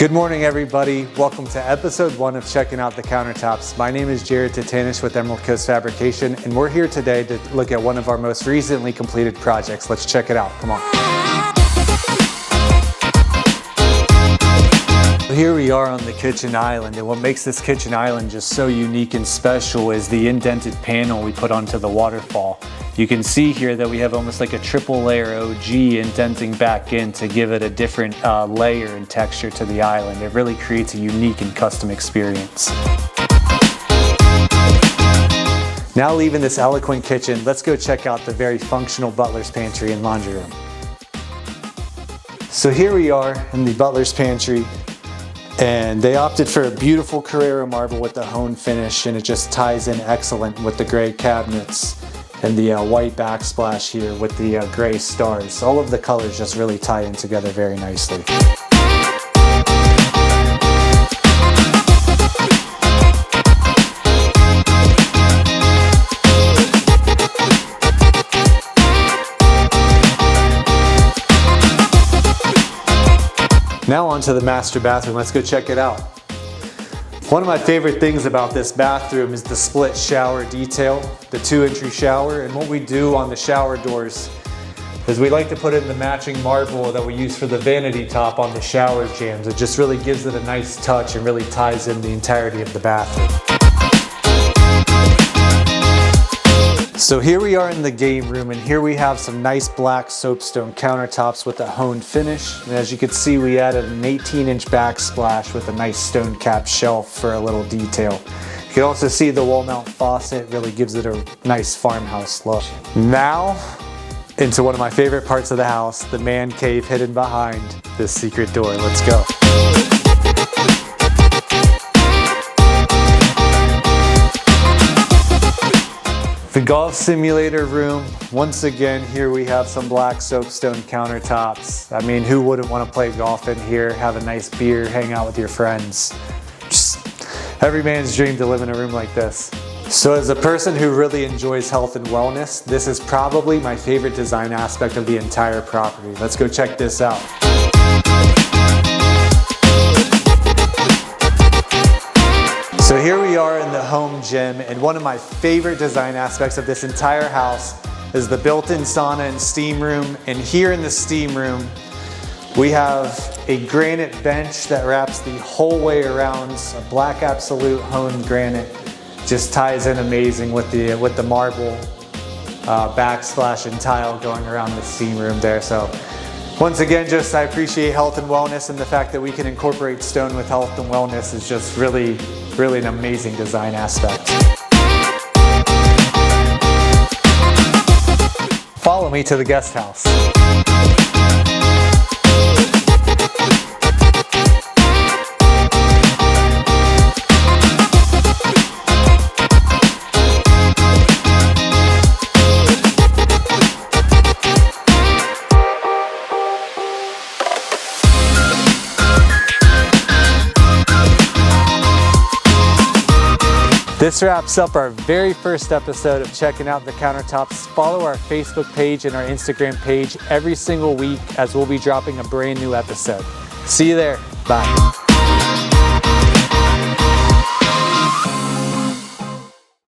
Good morning, everybody. Welcome to episode 1 of Checking Out the Countertops. My name is Jared Tatanish with Coast Fabrication, and we're here today to look at one of our most recently completed projects. Let's check it out. Come on. Here we are on the kitchen island, and what makes this kitchen island just so unique and special is the indented panel we put onto the waterfall. You can see here that we have almost like a triple layer OG indenting back in to give it a different layer and texture to the island. It really creates a unique and custom experience. Now leaving this eloquent kitchen, let's go check out the very functional Butler's Pantry and laundry room. So here we are in the Butler's Pantry, and they opted for a beautiful Carrara marble with the honed finish, and it just ties in excellent with the gray cabinets and the white backsplash here with the gray stars. All of the colors just really tie in together very nicely. Now onto the master bathroom. Let's go check it out. One of my favorite things about this bathroom is the split shower detail, the 2-entry shower, and what we do on the shower doors is we like to put in the matching marble that we use for the vanity top on the shower jambs. It just really gives it a nice touch and really ties in the entirety of the bathroom. So here we are in the game room, and here we have some nice black soapstone countertops with a honed finish. And as you can see, we added an 18-inch backsplash with a nice stone cap shelf for a little detail. You can also see the wall mount faucet really gives it a nice farmhouse look. Now into one of my favorite parts of the house, the man cave hidden behind this secret door. Let's go. The golf simulator room. Once again, here we have some black soapstone countertops. I mean, who wouldn't want to play golf in here, have a nice beer, hang out with your friends? Just every man's dream to live in a room like this. So as a person who really enjoys health and wellness, this is probably my favorite design aspect of the entire property. Let's go check this out. So here we are in the home gym, and one of my favorite design aspects of this entire house is the built-in sauna and steam room. And here in the steam room, we have a granite bench that wraps the whole way around, a black absolute honed granite. Just ties in amazing with the marble backsplash and tile going around the steam room there. So once again, I appreciate health and wellness, and the fact that we can incorporate stone with health and wellness is just really an amazing design aspect. Follow me to the guest house. This wraps up our very first episode of Checking Out the Countertops. Follow our Facebook page and our Instagram page every single week, as we'll be dropping a brand new episode. See you there. Bye.